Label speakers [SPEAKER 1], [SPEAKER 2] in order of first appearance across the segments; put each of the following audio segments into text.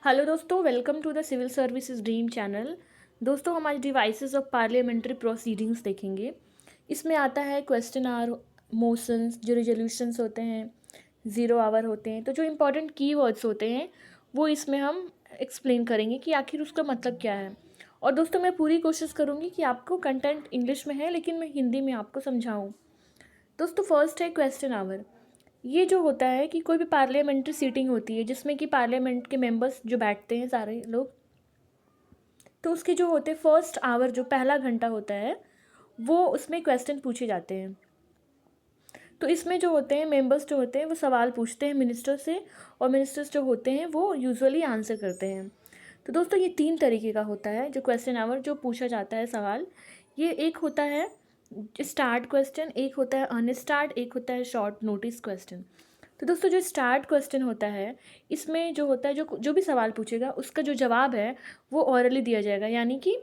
[SPEAKER 1] Hello दोस्तों, welcome to the civil services dream channel. दोस्तों, हमारे डिवाइसेस ऑफ पार्लियामेंट्री प्रोसीडिंग्स देखेंगे। इसमें आता है क्वेश्चन आवर, मोशंस, जो रिजोल्यूशंस होते हैं, ज़ीरो आवर होते हैं। तो जो इम्पोर्टेंट कीवर्ड्स होते हैं वो इसमें हम एक्सप्लेन करेंगे कि आखिर उसका मतलब क्या है। और दोस्तों, मैं पूरी कोशिश करूँगी कि आपको कंटेंट इंग्लिश में है लेकिन मैं हिंदी में आपको समझाऊँ। दोस्तों, फर्स्ट है क्वेश्चन आवर। ये जो होता है कि कोई भी पार्लियामेंट्री सीटिंग होती है जिसमें कि पार्लियामेंट के मेंबर्स जो बैठते हैं सारे लोग, तो उसके जो होते हैं फर्स्ट आवर, जो पहला घंटा होता है, वो उसमें क्वेश्चन पूछे जाते हैं। तो इसमें जो होते हैं मेंबर्स जो होते हैं वो सवाल पूछते हैं मिनिस्टर से, और मिनिस्टर्स जो होते हैं वो यूजुअली आंसर करते हैं। तो दोस्तों, ये 3 तरीके का होता है जो क्वेश्चन आवर जो पूछा जाता है सवाल। ये एक होता है स्टार्ट क्वेश्चन, एक होता है अनस्टार्ट, एक होता है शॉर्ट नोटिस क्वेश्चन। तो दोस्तों, जो स्टार्ट क्वेश्चन होता है इसमें जो होता है, जो जो भी सवाल पूछेगा उसका जो जवाब है वो ऑरली दिया जाएगा, यानी कि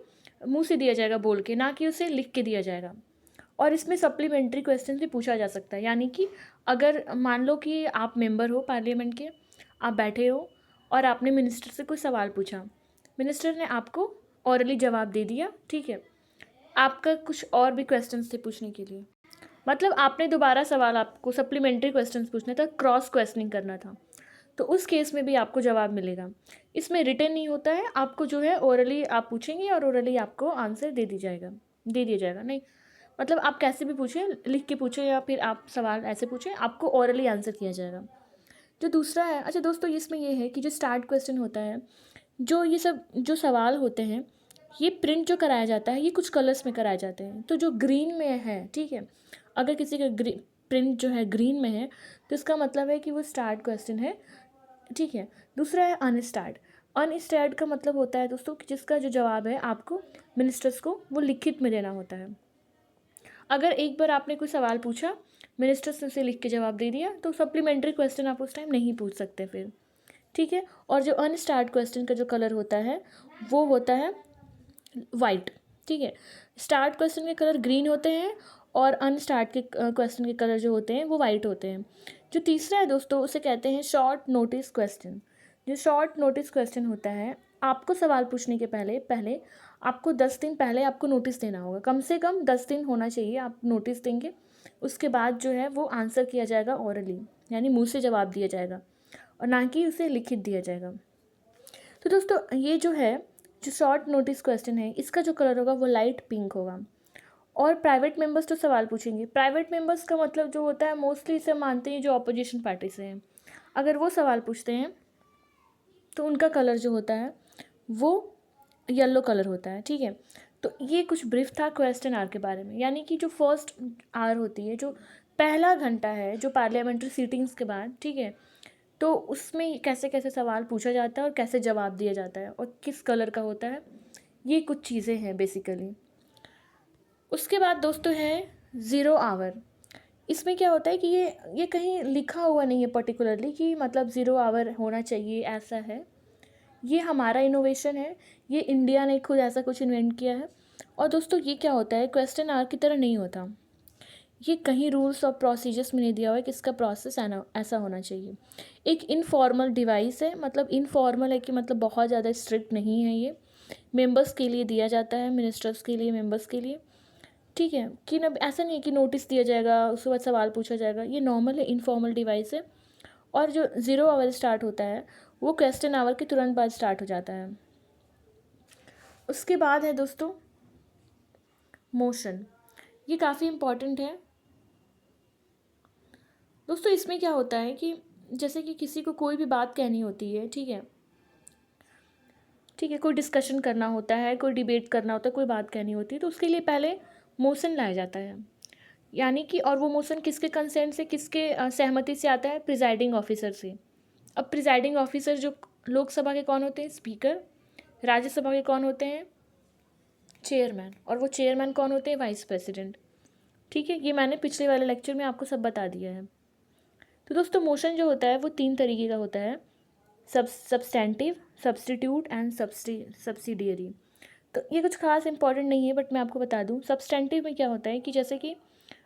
[SPEAKER 1] मुंह से दिया जाएगा बोल के, ना कि उसे लिख के दिया जाएगा। और इसमें सप्लीमेंट्री क्वेश्चन भी पूछा जा सकता है, यानी कि अगर मान लो कि आप मेंबर हो पार्लियामेंट के, आप बैठे हो और आपने मिनिस्टर से कोई सवाल पूछा, मिनिस्टर ने आपको ऑरली जवाब दे दिया, ठीक है। आपका कुछ और भी क्वेश्चंस थे पूछने के लिए, मतलब आपने दोबारा सवाल, आपको सप्लीमेंट्री क्वेश्चंस पूछने था, क्रॉस क्वेश्चनिंग करना था, तो उस केस में भी आपको जवाब मिलेगा। इसमें रिटन नहीं होता है, आपको जो है ओरली आप पूछेंगे और ओरली आपको आंसर दे दिया जाएगा। नहीं, मतलब आप कैसे भी पूछें, लिख के पूछें या फिर आप सवाल ऐसे पूछें, आपको ओरली आंसर किया जाएगा। जो दूसरा है, अच्छा दोस्तों, इसमें ये है कि जो स्टार्ट क्वेश्चन होता है, जो ये सब जो सवाल होते हैं, ये प्रिंट जो कराया जाता है ये कुछ कलर्स में कराए जाते हैं। तो जो ग्रीन में है, ठीक है, अगर किसी का प्रिंट जो है ग्रीन में है तो इसका मतलब है कि वो स्टार्ट क्वेश्चन है, ठीक है। दूसरा है अनस्टार्ट। अनस्टार्ट का मतलब होता है दोस्तों कि जिसका जो जवाब है आपको मिनिस्टर्स को वो लिखित में देना होता है। अगर एक बार आपने कोई सवाल पूछा, मिनिस्टर्स ने उसे लिख के जवाब दे दिया, तो सप्लीमेंट्री क्वेश्चन आप उस टाइम नहीं पूछ सकते फिर, ठीक है। और जो अनस्टार्ट क्वेश्चन का जो कलर होता है वो होता है वाइट, ठीक है। स्टार्ट क्वेश्चन के कलर ग्रीन होते हैं और अनस्टार्ट के क्वेश्चन के कलर जो होते हैं वो वाइट होते हैं। जो तीसरा है दोस्तों, उसे कहते हैं शॉर्ट नोटिस क्वेश्चन। जो शॉर्ट नोटिस क्वेश्चन होता है, आपको सवाल पूछने के पहले पहले आपको 10 दिन पहले आपको नोटिस देना होगा, कम से कम 10 दिन होना चाहिए, आप नोटिस देंगे। उसके बाद जो है वो आंसर किया जाएगा ओरली, यानी मुंह से जवाब दिया जाएगा और ना कि उसे लिखित दिया जाएगा। तो दोस्तों, ये जो है, जो शॉर्ट नोटिस क्वेश्चन है, इसका जो कलर होगा वो लाइट पिंक होगा। और प्राइवेट मेंबर्स तो सवाल पूछेंगे, प्राइवेट मेंबर्स का मतलब जो होता है मोस्टली इसे मानते हैं जो अपोजिशन पार्टी से हैं, अगर वो सवाल पूछते हैं तो उनका कलर जो होता है वो येलो कलर होता है, ठीक है। तो ये कुछ ब्रीफ था क्वेश्चन आवर के बारे में, यानी कि जो फर्स्ट आवर होती है, जो पहला घंटा है जो पार्लियामेंट्री सीटिंग्स के बाद, ठीक है, तो उसमें कैसे कैसे सवाल पूछा जाता है और कैसे जवाब दिया जाता है और किस कलर का होता है, ये कुछ चीज़ें हैं बेसिकली। उसके बाद दोस्तों है ज़ीरो आवर। इसमें क्या होता है कि ये कहीं लिखा हुआ नहीं है पर्टिकुलरली कि मतलब ज़ीरो आवर होना चाहिए, ऐसा है। ये हमारा इनोवेशन है, ये इंडिया ने खुद ऐसा कुछ इन्वेंट किया है। और दोस्तों, ये क्या होता है, क्वेश्चन आवर की तरह नहीं होता। ये कहीं रूल्स और प्रोसीजर्स में नहीं दिया हुआ है कि इसका प्रोसेस ऐसा होना चाहिए। एक इनफॉर्मल डिवाइस है, मतलब इनफॉर्मल है कि मतलब बहुत ज़्यादा स्ट्रिक्ट नहीं है ये। मेंबर्स के लिए दिया जाता है, मिनिस्टर्स के लिए, मेंबर्स के लिए, ठीक है। कि ना ऐसा नहीं है कि नोटिस दिया जाएगा उसके बाद सवाल पूछा जाएगा, ये नॉर्मल है, इनफॉर्मल डिवाइस है। और जो ज़ीरो आवर स्टार्ट होता है वो क्वेश्चन आवर के तुरंत बाद स्टार्ट हो जाता है। उसके बाद है दोस्तों मोशन। ये काफ़ी इम्पॉर्टेंट है दोस्तों। इसमें क्या होता है कि जैसे कि किसी को कोई भी बात कहनी होती है, ठीक है, ठीक है, कोई डिस्कशन करना होता है, कोई डिबेट करना होता है, कोई बात कहनी होती है, तो उसके लिए पहले मोशन लाया जाता है, यानी कि, और वो मोशन किसके कंसेंट से, किसके सहमति से आता है, प्रिजाइडिंग ऑफिसर से। अब प्रिजाइडिंग ऑफिसर जो लोकसभा के कौन होते हैं, स्पीकर। राज्यसभा के कौन होते हैं, चेयरमैन। और वो चेयरमैन कौन होते हैं, वाइस प्रेसिडेंट, ठीक है। ये मैंने पिछले वाले लेक्चर में आपको सब बता दिया है। तो दोस्तों, मोशन जो होता है वो 3 तरीके का होता है, सब्सटेंटिव, सब्स्टिट्यूट एंड सब्सिडियरी। तो ये कुछ खास इंपॉर्टेंट नहीं है, बट मैं आपको बता दूं। सब्सटेंटिव में क्या होता है कि जैसे कि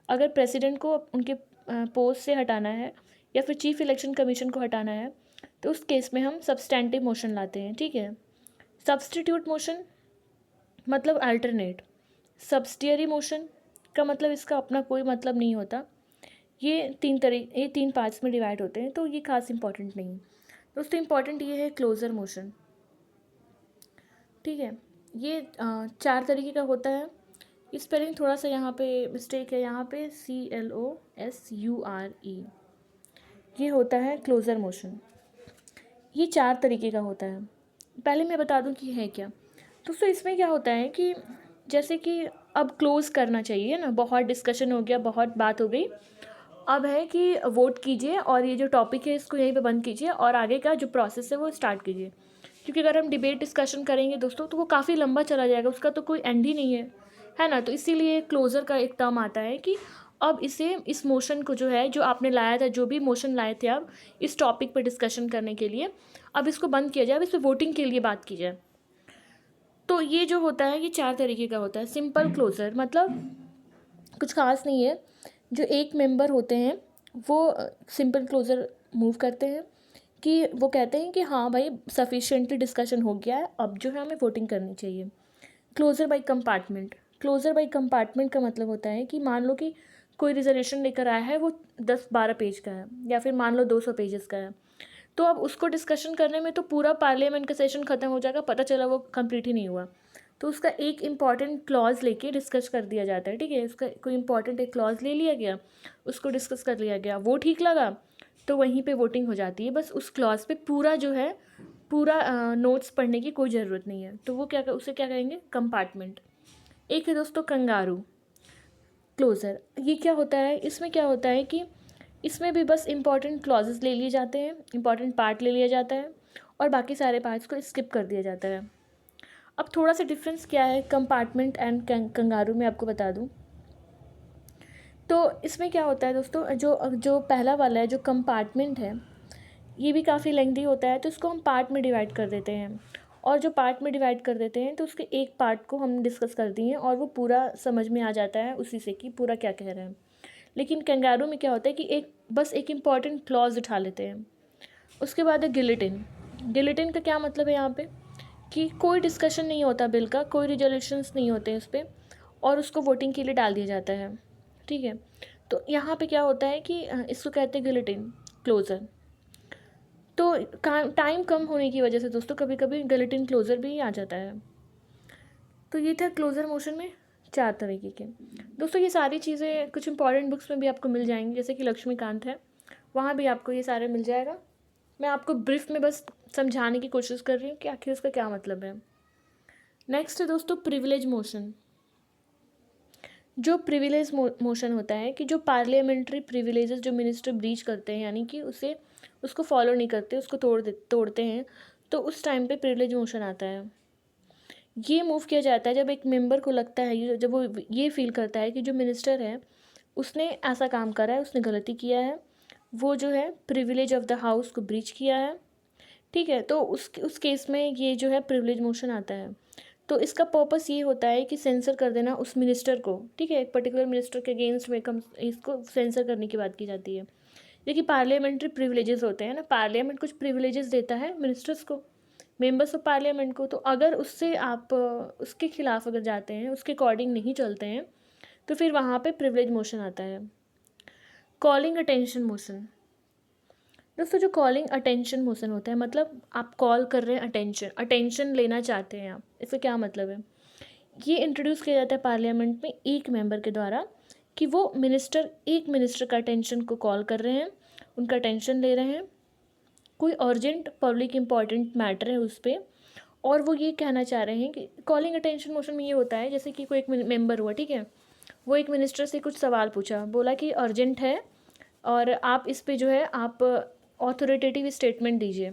[SPEAKER 1] अगर प्रेसिडेंट को उनके पोस्ट से हटाना है या फिर चीफ इलेक्शन कमीशन को हटाना है, तो उस केस में हम सब्सटेंटिव मोशन लाते हैं, ठीक है। सब्स्टिट्यूट मोशन मतलब अल्टरनेट। सब्सिडियरी मोशन का मतलब इसका अपना कोई मतलब नहीं होता। ये तीन पार्ट्स में डिवाइड होते हैं, तो ये खास इंपॉर्टेंट नहीं है दोस्तों। इम्पॉर्टेंट ये है क्लोजर मोशन, ठीक है। ये 4 तरीके का होता है। स्पेलिंग थोड़ा सा यहाँ पे मिस्टेक है, यहाँ पे CLOSURE, ये होता है क्लोजर मोशन। ये 4 तरीके का होता है। पहले मैं बता दूं कि है क्या। दोस्तों इसमें क्या होता है कि जैसे कि अब क्लोज़ करना चाहिए ना, बहुत डिस्कशन हो गया, बहुत बात हो गई। अब है कि वोट कीजिए और ये जो टॉपिक है इसको यहीं पे बंद कीजिए और आगे का जो प्रोसेस है वो स्टार्ट कीजिए। क्योंकि अगर हम डिबेट डिस्कशन करेंगे दोस्तों तो वो काफ़ी लंबा चला जाएगा, उसका तो कोई एंड ही नहीं है ना। तो इसीलिए क्लोज़र का एक टर्म आता है कि अब इस मोशन को जो है, जो आपने लाया था, जो भी मोशन लाए थे आप इस टॉपिक पर डिस्कशन करने के लिए, अब इसको बंद किया जाए, अब इस पर वोटिंग के लिए बात की जाए। तो ये जो होता है ये 4 तरीके का होता है। सिंपल क्लोजर मतलब कुछ खास नहीं है, जो एक मेंबर होते हैं वो सिंपल क्लोजर मूव करते हैं कि वो कहते हैं कि हाँ भाई सफिशिएंटली डिस्कशन हो गया है, अब जो है हमें वोटिंग करनी चाहिए। Closure by compartment. Closure by compartment का मतलब होता है कि मान लो कि कोई रिजर्वेशन लेकर आया है, वो 10-12 पेज का है या फिर मान लो 200 पेजेस का है, तो अब उसको डिस्कशन करने में तो पूरा पार्लियामेंट का सेशन ख़त्म हो जाएगा, पता चला वो कंप्लीट ही नहीं हुआ। तो उसका एक इम्पॉर्टेंट क्लॉज लेके डिस्कस कर दिया जाता है, ठीक है। उसका कोई इंपॉर्टेंट एक क्लॉज ले लिया गया, उसको डिस्कस कर लिया गया, वो ठीक लगा तो वहीं पे वोटिंग हो जाती है। बस उस क्लॉज पे पूरा जो है पूरा नोट्स पढ़ने की कोई ज़रूरत नहीं है। तो वो उसे क्या कहेंगे, कंपार्टमेंट। एक है दोस्तों कंगारू क्लोज़र। ये क्या होता है, इसमें क्या होता है कि इसमें भी बस इंपॉर्टेंट क्लॉजेस ले लिए जाते हैं, इंपॉर्टेंट पार्ट ले लिया जाता है और बाकी सारे पार्ट्स को स्किप कर दिया जाता है। अब थोड़ा सा डिफरेंस क्या है कंपार्टमेंट एंड कंगारू में आपको बता दूं। तो इसमें क्या होता है दोस्तों, जो जो पहला वाला है जो कंपार्टमेंट है, ये भी काफ़ी लेंथी होता है, तो इसको हम पार्ट में डिवाइड कर देते हैं। और जो पार्ट में डिवाइड कर देते हैं तो उसके एक पार्ट को हम डिस्कस कर दिए और वो पूरा समझ में आ जाता है उसी से कि पूरा क्या कह रहे हैं। लेकिन कंगारू में क्या होता है कि बस एक इम्पॉर्टेंट क्लॉज उठा लेते हैं। उसके बाद है गिलेटिन। गिलेटिन का क्या मतलब है यहाँ पे कि कोई डिस्कशन नहीं होता बिल का, कोई रिजोल्यूशंस नहीं होते उस पर, और उसको वोटिंग के लिए डाल दिया जाता है, ठीक है। तो यहाँ पे क्या होता है कि इसको कहते हैं गिलेटिन क्लोज़र। तो टाइम कम होने की वजह से दोस्तों कभी कभी गिलेटिन क्लोज़र भी आ जाता है। तो ये था क्लोज़र मोशन में 4 तरीके के। दोस्तों ये सारी चीज़ें कुछ इंपॉर्टेंट बुक्स में भी आपको मिल जाएंगी, जैसे कि लक्ष्मीकांत है, वहाँ भी आपको ये सारे मिल जाएगा। मैं आपको ब्रीफ में बस समझाने की कोशिश कर रही हूँ कि आखिर इसका क्या मतलब है। नेक्स्ट है दोस्तों प्रिविलेज मोशन। जो प्रिविलेज मोशन होता है कि जो पार्लियामेंट्री प्रिविलेजेस जो मिनिस्टर ब्रीच करते हैं, यानी कि उसको फॉलो नहीं करते, उसको तोड़ते हैं, तो उस टाइम पे प्रिविलेज मोशन आता है। ये मूव किया जाता है जब एक मेंबर को लगता है, जब वो ये फील करता है कि जो मिनिस्टर है उसने ऐसा काम करा है, उसने गलती किया है, वो जो है प्रिविलेज ऑफ द हाउस को ब्रीच किया है, ठीक है। तो उस केस में ये जो है प्रिविलेज मोशन आता है। तो इसका पर्पस ये होता है कि सेंसर कर देना उस मिनिस्टर को, ठीक है। एक पर्टिकुलर मिनिस्टर के अगेंस्ट में इसको सेंसर करने की बात की जाती है। देखिए पार्लियामेंट्री प्रिविलेजेस होते हैं ना, पार्लियामेंट कुछ प्रिविलेजेस देता है मिनिस्टर्स को, मेंबर्स ऑफ पार्लियामेंट को। तो अगर उससे आप उसके खिलाफ अगर जाते हैं, उसके अकॉर्डिंग नहीं चलते हैं, तो फिर वहाँ पे प्रिविलेज मोशन आता है। Calling attention motion. दोस्तों जो कॉलिंग अटेंशन मोशन होता है, मतलब आप कॉल कर रहे हैं अटेंशन लेना चाहते हैं आप, इसका क्या मतलब है। ये इंट्रोड्यूस किया जाता है पार्लियामेंट में एक मेंबर के द्वारा कि वो एक मिनिस्टर का अटेंशन को कॉल कर रहे हैं, उनका अटेंशन ले रहे हैं, कोई अर्जेंट पब्लिक इम्पॉर्टेंट मैटर है उस पर, और वो ये कहना चाह रहे हैं कि कॉलिंग अटेंशन मोशन में ये होता है जैसे कि कोई एक मेंबर हुआ, ठीक है, वो एक मिनिस्टर से कुछ सवाल पूछा, बोला कि अर्जेंट है और आप इस पे जो है आप ऑथोरिटेटिव स्टेटमेंट दीजिए,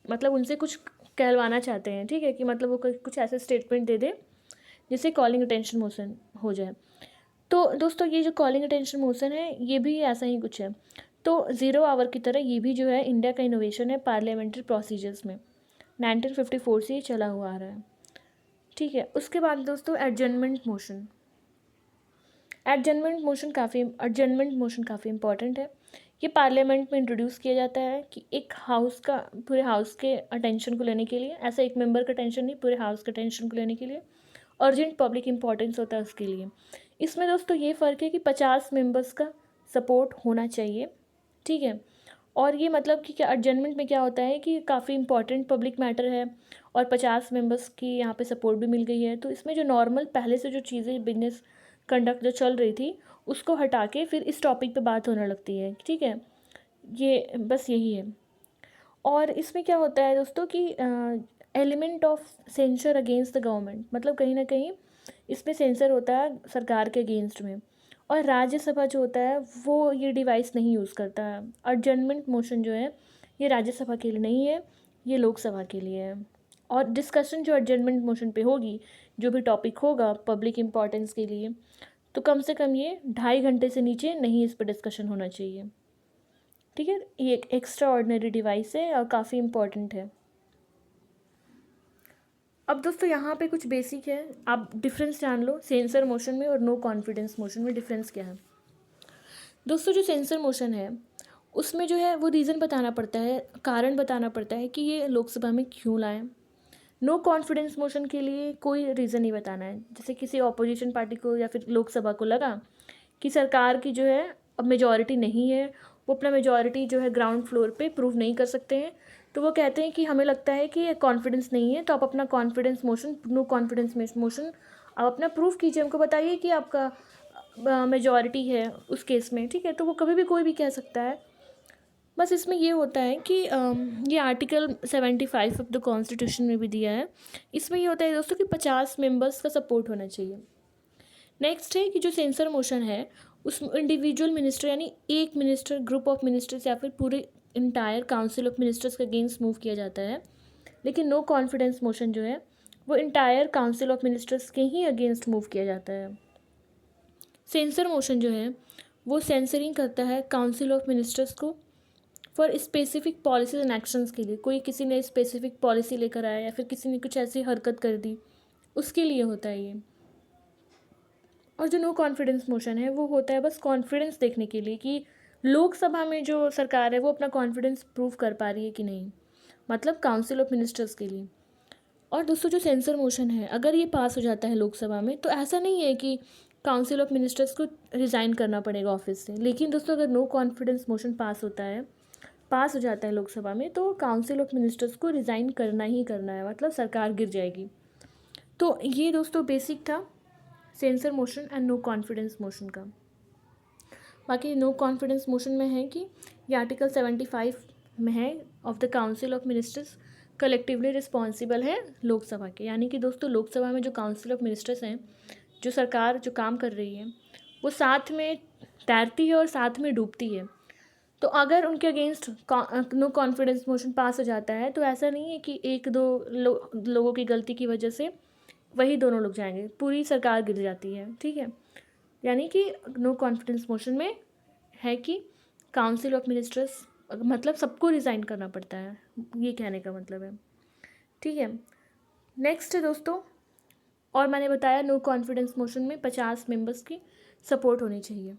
[SPEAKER 1] मतलब उनसे कुछ कहलवाना चाहते हैं, ठीक है, कि मतलब वो कुछ ऐसे स्टेटमेंट दे दे जिससे कॉलिंग अटेंशन मोशन हो जाए। तो दोस्तों ये जो कॉलिंग अटेंशन मोशन है ये भी ऐसा ही कुछ है। तो 0 आवर की तरह ये भी जो है इंडिया का इनोवेशन है पार्लियामेंट्री प्रोसीजर्स में, 1954 से ये चला हुआ आ रहा है, ठीक है। उसके बाद दोस्तों एडजर्नमेंट मोशन। एडजर्नमेंट मोशन काफ़ी इंपॉर्टेंट है। ये पार्लियामेंट में इंट्रोड्यूस किया जाता है कि एक हाउस का, पूरे हाउस के अटेंशन को लेने के लिए, ऐसा एक मेंबर का टेंशन नहीं, पूरे हाउस के टेंशन को लेने के लिए अर्जेंट पब्लिक इंपॉर्टेंस होता है उसके लिए। इसमें दोस्तों ये फ़र्क है कि 50 मेंबर्स का सपोर्ट होना चाहिए, ठीक है। और ये मतलब कि क्या एडजमेंट में क्या होता है कि काफ़ी इंपॉर्टेंट पब्लिक मैटर है और 50 मेंबर्स की यहाँ पे सपोर्ट भी मिल गई है, तो इसमें जो नॉर्मल पहले से जो चीज़ें बिजनेस कंडक्ट जो चल रही थी उसको हटा के फिर इस टॉपिक पे बात होने लगती है, ठीक है। ये बस यही है। और इसमें क्या होता है दोस्तों कि element of sensor against the government, मतलब कहीं ना कहीं इसमें सेंसर होता है सरकार के अगेंस्ट में। और राज्यसभा जो होता है वो ये डिवाइस नहीं यूज़ करता है। एडजर्नमेंट मोशन जो है ये राज्यसभा के लिए नहीं है, ये लोकसभा के लिए है। और डिस्कशन जो एडजर्नमेंट मोशन पे होगी, जो भी टॉपिक होगा पब्लिक इम्पोर्टेंस के लिए, तो कम से कम ये 2.5 घंटे से नीचे नहीं इस पर डिस्कशन होना चाहिए, ठीक है। ये एक एक्स्ट्रा ऑर्डिनरी डिवाइस है और काफ़ी इम्पॉर्टेंट है। अब दोस्तों यहाँ पे कुछ बेसिक है, आप डिफरेंस जान लो सेंसर मोशन में और नो कॉन्फिडेंस मोशन में डिफरेंस क्या है। दोस्तों जो सेंसर मोशन है उसमें जो है वो रीज़न बताना पड़ता है, कारण बताना पड़ता है कि ये लोकसभा में क्यों लाएं। नो कॉन्फिडेंस मोशन के लिए कोई रीज़न नहीं बताना है। जैसे किसी ऑपोजिशन पार्टी को या फिर लोकसभा को लगा कि सरकार की जो है अब मेजॉरिटी नहीं है, वो अपना मेजॉरिटी जो है ग्राउंड फ्लोर पे प्रूव नहीं कर सकते हैं, तो वो कहते हैं कि हमें लगता है कि ये कॉन्फिडेंस नहीं है, तो आप अपना confidence motion, no confidence motion आप अपना प्रूफ कीजिए, हमको बताइए कि आपका मेजॉरिटी है उस केस में, ठीक है। तो वो कभी भी कोई भी कह सकता है। बस इसमें ये होता है कि ये आर्टिकल 75 ऑफ द कॉन्स्टिट्यूशन में भी दिया है। इसमें ये होता है दोस्तों कि 50 मेंबर्स का सपोर्ट होना चाहिए। नेक्स्ट है कि जो सेंसर मोशन है उसमें इंडिविजुअल मिनिस्टर यानी एक मिनिस्टर, ग्रुप ऑफ मिनिस्टर्स या फिर पूरे इंटायर काउंसिल ऑफ मिनिस्टर्स के अगेंस्ट मूव किया जाता है। लेकिन नो कॉन्फिडेंस मोशन जो है वो इंटायर काउंसिल ऑफ मिनिस्टर्स के ही अगेंस्ट मूव किया जाता है। सेंसर मोशन जो है वो सेंसरिंग करता है काउंसिल ऑफ मिनिस्टर्स को for specific policies and actions के लिए। कोई किसी ने स्पेसिफिक पॉलिसी लेकर आया या फिर किसी ने कुछ ऐसी हरकत कर दी, उसके लिए होता है ये। और जो नो कॉन्फिडेंस मोशन है वो होता है बस कॉन्फिडेंस देखने के लिए कि लोकसभा में जो सरकार है वो अपना कॉन्फिडेंस प्रूव कर पा रही है कि नहीं, मतलब काउंसिल ऑफ मिनिस्टर्स के लिए। और दोस्तों जो सेंसर मोशन है अगर ये पास हो जाता है लोकसभा में तो ऐसा नहीं है कि काउंसिल ऑफ मिनिस्टर्स को रिज़ाइन करना पड़ेगा ऑफिस से। लेकिन दोस्तों अगर नो कॉन्फिडेंस मोशन पास होता है, पास हो जाता है लोकसभा में, तो काउंसिल ऑफ मिनिस्टर्स को रिज़ाइन करना ही करना है, मतलब सरकार गिर जाएगी। तो ये दोस्तों बेसिक था censure motion and no confidence motion का। बाकी नो कॉन्फिडेंस मोशन में है कि ये आर्टिकल 75 में है of the council of ministers collectively responsible है लोकसभा के। यानी कि दोस्तों लोकसभा में जो काउंसिल ऑफ मिनिस्टर्स हैं, जो सरकार जो काम कर रही है वो साथ में तैरती है और साथ में डूबती है। तो अगर उनके against no confidence motion pass हो जाता है तो ऐसा नहीं है कि एक दो लोगों की गलती की वजह से वही दोनों लोग जाएंगे, पूरी सरकार गिर जाती है, ठीक है। यानी कि नो कॉन्फिडेंस मोशन में है कि काउंसिल ऑफ मिनिस्टर्स मतलब सबको रिज़ाइन करना पड़ता है, ये कहने का मतलब है, ठीक है। नेक्स्ट है दोस्तों, और मैंने बताया नो कॉन्फिडेंस मोशन में 50 मेंबर्स की सपोर्ट होनी चाहिए।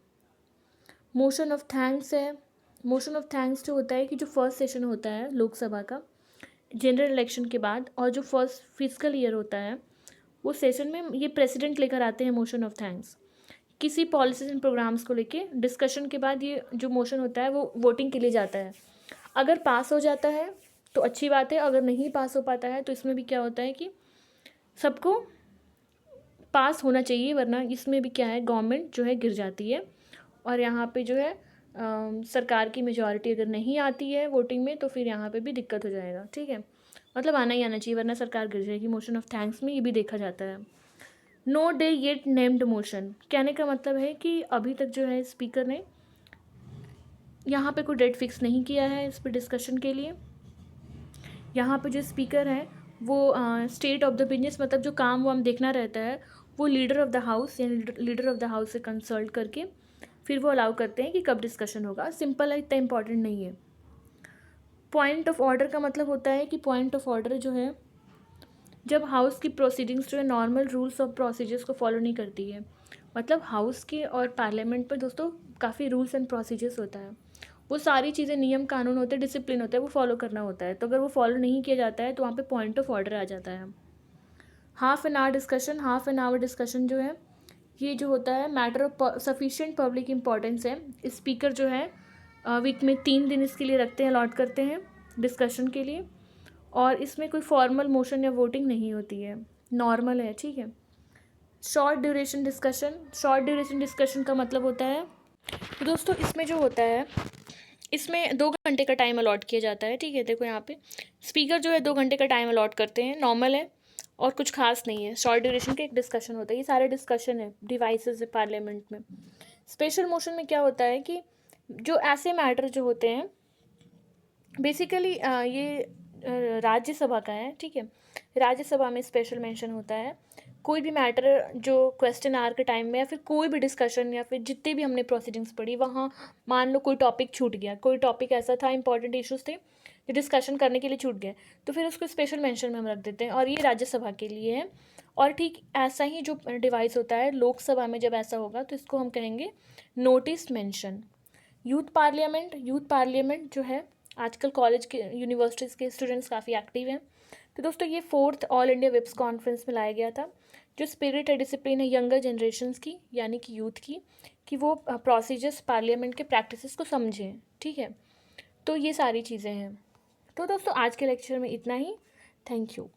[SPEAKER 1] मोशन ऑफ थैंक्स है। मोशन ऑफ थैंक्स जो होता है कि जो फर्स्ट सेशन होता है लोकसभा का जनरल इलेक्शन के बाद और जो फर्स्ट फिजिकल ईयर होता है वो सेशन में ये प्रेसिडेंट लेकर आते हैं मोशन ऑफ थैंक्स किसी पॉलिसीज एंड प्रोग्राम्स को लेके। डिस्कशन के बाद ये जो मोशन होता है वो वोटिंग के लिए जाता है। अगर पास हो जाता है तो अच्छी बात है, अगर नहीं पास हो पाता है तो इसमें भी क्या होता है कि सबको पास होना चाहिए, वरना इसमें भी क्या है गवर्नमेंट जो है गिर जाती है। और यहाँ पे जो है सरकार की मेजॉरिटी अगर नहीं आती है वोटिंग में तो फिर यहाँ पे भी दिक्कत हो जाएगा, ठीक है। मतलब आना ही आना चाहिए वरना सरकार गिर जाएगी। मोशन ऑफ थैंक्स में ये भी देखा जाता है। No day yet named motion, कहने का मतलब है कि अभी तक जो है स्पीकर ने यहाँ पे कोई डेट फिक्स नहीं किया है इस पर डिस्कशन के लिए। यहाँ पे जो स्पीकर है वो स्टेट ऑफ द बिजनेस, मतलब जो काम वो हम देखना रहता है वो लीडर ऑफ द हाउस यानी लीडर ऑफ द हाउस से कंसल्ट करके फिर वो अलाउ करते हैं कि कब डिस्कशन होगा। सिंपल है, इतना इंपॉर्टेंट नहीं है। पॉइंट ऑफ ऑर्डर का मतलब होता है कि पॉइंट ऑफ ऑर्डर जो है जब हाउस की प्रोसीडिंग्स जो है नॉर्मल रूल्स ऑफ प्रोसीजर्स को फॉलो नहीं करती है। मतलब हाउस के और पार्लियामेंट पर दोस्तों काफ़ी रूल्स एंड प्रोसीजर्स होता है वो सारी चीज़ें नियम कानून होते हैं, डिसिप्लिन होता है, वो फॉलो करना होता है। तो अगर वो फॉलो नहीं किया जाता है तो वहाँ पे पॉइंट ऑफ ऑर्डर आ जाता है। Half an hour discussion, half an hour discussion जो है ये जो होता है matter of sufficient public importance है। स्पीकर जो है वीक में 3 दिन इसके लिए रखते हैं, अलॉट करते हैं डिस्कशन के लिए। और इसमें कोई फॉर्मल मोशन या वोटिंग नहीं होती है, नॉर्मल है, ठीक है। Short duration discussion, short duration discussion का मतलब होता है, तो दोस्तों इसमें जो होता है इसमें 2 घंटे का टाइम अलॉट किया जाता है, ठीक है। देखो यहाँ पे स्पीकर जो है 2 घंटे का टाइम अलॉट करते हैं, नॉर्मल है और कुछ खास नहीं है। शॉर्ट ड्यूरेशन के एक डिस्कशन होता है, ये सारे डिस्कशन है डिवाइसेस है पार्लियामेंट में। स्पेशल मोशन में क्या होता है कि जो ऐसे मैटर जो होते हैं बेसिकली ये राज्यसभा का है, ठीक है। राज्यसभा में स्पेशल मेंशन होता है कोई भी मैटर जो क्वेश्चन आवर के टाइम में या फिर कोई भी डिस्कशन या फिर जितने भी हमने प्रोसीडिंग्स पढ़ी वहाँ मान लो कोई टॉपिक छूट गया, कोई टॉपिक ऐसा था, इंपॉर्टेंट इश्यूज थे जो डिस्कशन करने के लिए छूट गए, तो फिर उसको स्पेशल मेंशन में हम रख देते हैं और ये राज्यसभा के लिए है। और ठीक ऐसा ही जो डिवाइस होता है लोकसभा में जब ऐसा होगा तो इसको हम कहेंगे नोटिस मेंशन। यूथ पार्लियामेंट जो है आजकल कॉलेज के यूनिवर्सिटीज़ के स्टूडेंट्स काफ़ी एक्टिव हैं। तो दोस्तों ये 4th ऑल इंडिया विप्स कॉन्फ्रेंस में लाया गया था। जो स्पिरिट है, डिसिप्लिन है यंगर जनरेशन्स की यानी कि यूथ की, कि वो प्रोसीजर्स पार्लियामेंट के प्रैक्टिसेस को समझें, ठीक है। तो ये सारी चीज़ें हैं। तो दोस्तों आज के लेक्चर में इतना ही। Thank you.